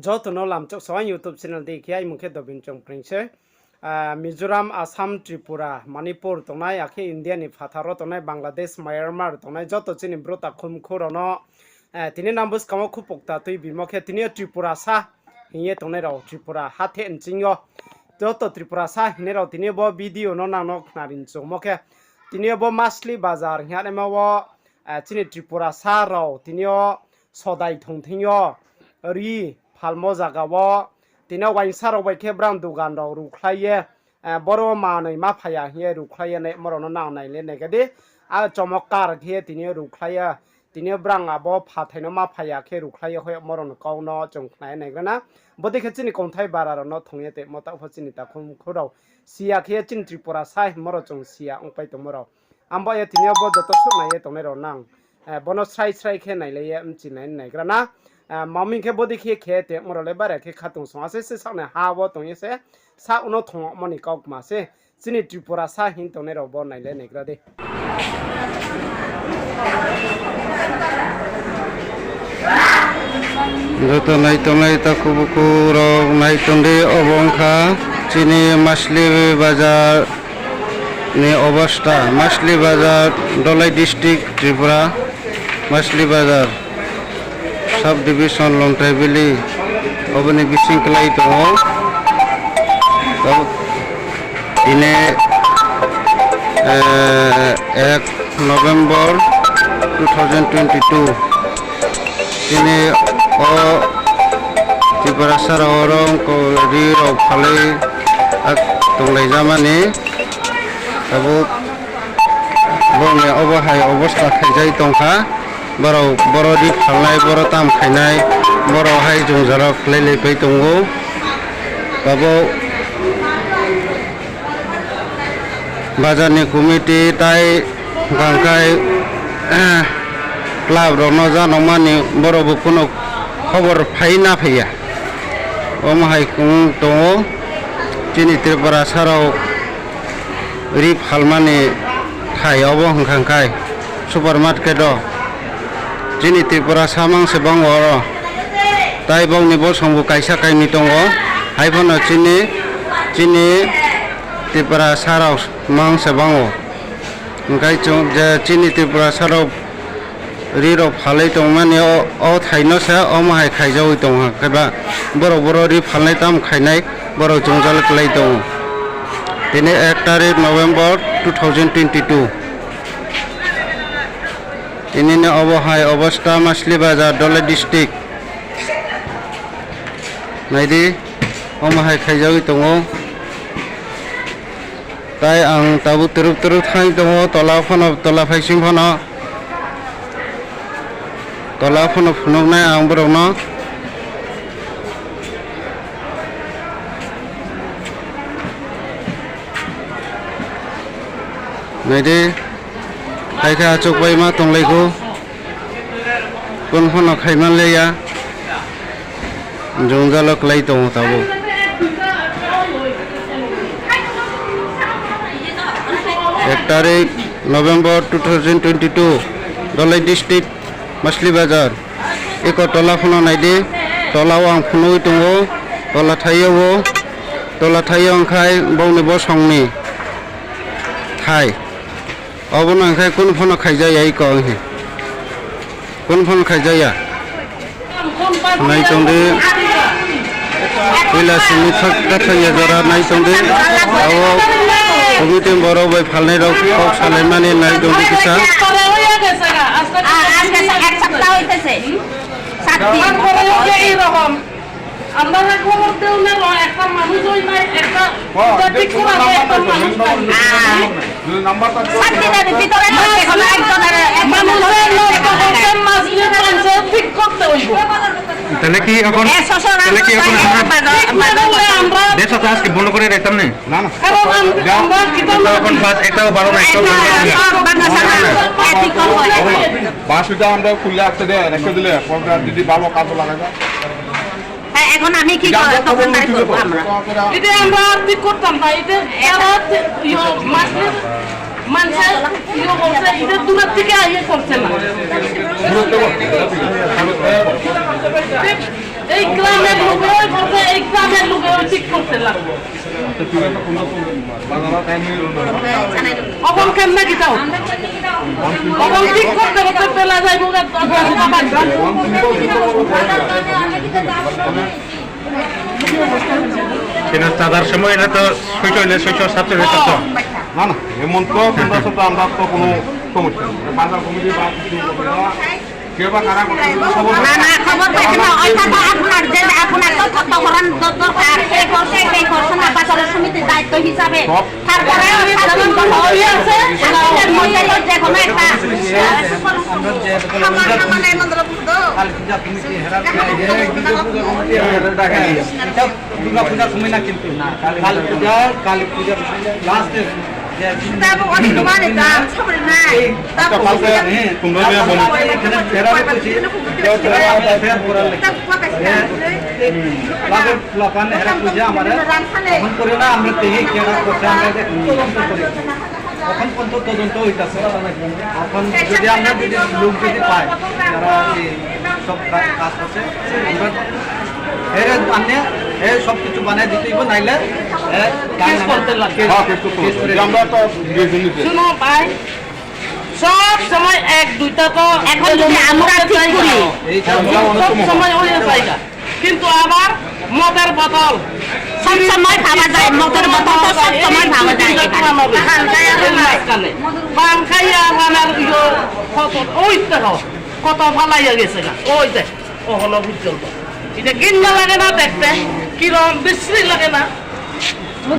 যত নলাম চক সবাই YouTube channel দেখি আই মুখে দবিন চং প্রিংসে মিজোরাম আসাম ত্রিপুরা মণিপুর তনাই আখি ইন্ডিয়ানি ফাথারো তনাই বাংলাদেশ মায়ানমার তনাই যত চিনি ব্রতা খুম খুরনো তিনি নাম বুস কামো খুপকতা তুই বিমখে তিনি ত্রিপুরা সা হিয়ে তনাই রাও ত্রিপুরা হাতে এনচিংয় যত ত্রিপুরা সা হিনে রাও তিনি ব ভিডিও ন নানো নারিন চমখে তিনি ব মাসলি বাজার হিয়ানে মাও চিনি ত্রিপুরা সা রাও তিনি সদাই থংথিংয় রি phalmo jagao tina uaingsa rok bai khe brang dukan rok ruklai boro manui ma phaya hiye ruklai ne morono nangnai le negadi a chomokar khe tini ruklai tini brang abo phathaino ma phaya khe ruklai hoi morono kauno chongkhnai negrana bodi khe chini konthai bararo no thongye te mota phachini ta khum khurau sia khe chin tripura sai moro chong sia ongpai to moro amba ye tini bo joto sunai ye tongero nang bono srai srai khe naile ye mchinai negrana mami ke bodi ke khete morole bare ke khatung so ase se sakne ha bo tong yese sa uno thong moni kauk ma se chini tripura sa hin tong ne ro bo nai le negra de joto nai ta kubuku ro nai tonde obongkha chini masli bazar ni obostha masli bazar Dhalai district Tripura masli bazar sub division longtai bili oboni bising kelai tongo ini 1 November 2022 ini Tiprasa orang ko riro phalai tonglai jamani abo bongne obahai obostha khaijai tongkha boro di phalnai boro tam khainai boro hai jongjaro khlai pai tongo babo bazarni committee tai gangkai club rono janokmani boro bo kuno khobor phai na phaiya omahai kung tongo chini Tripura sarok ri phalmani khai obo hangkhangkai supermarket do chini Tripura samang se bangoro tai bongni bo songbu kaisa kaini tongo haiphono chini Tripura sarok mang se bango ngai chong je chini Tripura sarok riro phalai tongmani o thaino se omahai khaijau tongha kaiba boro ri phalnai tam khainai boro jongjal klai tong tini 1 tarik November 2022 ini ne obohai obostha masli bazar Dhalai district naidi omahai khaijau tongo tai ang tabu teruk thai tongo tola phaising phono tola phono phunoknai ang borokno naidi kaika achuk bai ma tonglaiku kon phono khaiman leya jongjalo klai tongo tabo 1 tarik November 2022 Dhalai district masli bazar eko tola phono naidi tola ang phunoi tongo tola thayo khai bongni bo songni thai obono khai kun phono khaijaya iko he kun phono khaijaya nai tongde pila sini thakya jora nai tongde awo committee boro bai phalnai rok kok salaimani nai tongde kisa এক সপ্তাহ হইতেছে 7 দিন এরকম আমরা খবর দেও না একটা মানুষ হই না একটা ঠিক করে একটা মানুষ নাম্বারটা 7 দিনের ভিতরে এখন একজনের মানুষের লোক করতে মাসলি পাঞ্চে ঠিক করতে হইব তাহলে কি এখন আমরা দেশ তো আজকে বন্ধ করে রাখতাম না না কারণ আমরা এখন বাস একটাও বারো না একটাও বাসুটা আমরা খুলে আসতে দেয় রেখে দিলে দিদি ভালো কাজ লাগাবে এখন আমি কি তখন তাই করব আমরা এটা আমরা ঠিক করতাম না এটা মাসলি মানুষের বলছে এটা দূর থেকে আইয়ে করছে না এই গ্রামের লোক হয়েছে লাগবে অবন কেন নাকি যাও অবন ঠিক করতে করতে পেলা যাইব চাঁদার সময় এটা তো শৈশ হইলে শৈশ ছাত্র না না এমন তো আমরা তো কোনো সমস্যা নেই বাজার কমিটি বা কিছু কেউ বা কারা না না খবর পাইছে না ওইটা তো আপনার যে আপনার তো কত করার দরকার এই করছে না বাজার সমিতির দায়িত্ব হিসাবে তারপরে সাধারণ হই আছে আমাদের মধ্যে যে কোনো একটা আমরা যে মানে মন্দির বুদ্ধ কাল পূজা কমিটি হেরা এটা দুর্গা পূজা সময় না কিন্তু না কালী পূজা লাস্ট তারপর অনেক মানে দাম সবরে নাই তারপর তোমরা যে বলো এখানে ফেরা করছি কেউ ফেরা করার লাগে লাগান হেরা পূজা আমাদের এখন করে না আমরা তেই কেনা করতে আমরা তদন্ত করি এখন পর্যন্ত তদন্ত হইতাছে এখন যদি আমরা যদি লোক যদি পাই যারা এই সব কাজ করছে আমরা এর মানে এই সব কিছু বানাই দিতেইব নাইলে কেস করতে লাগে আমরা তো শুনো ভাই সব সময় এক দুইটা তো এখন যদি আমরা ঠিক করি সব সময় ওই জায়গা কিন্তু আবার মদের বোতল সব সময় পাওয়া যায় মদের বোতল তো সব সময় পাওয়া যায় পান খাইয়া বানার ওই দেখো কত ফালাইয়া গেছে গা ওই দেখ ও হলো বুঝল এটা কিনা লাগে না দেখতে কিরম বিশ্রী লাগে না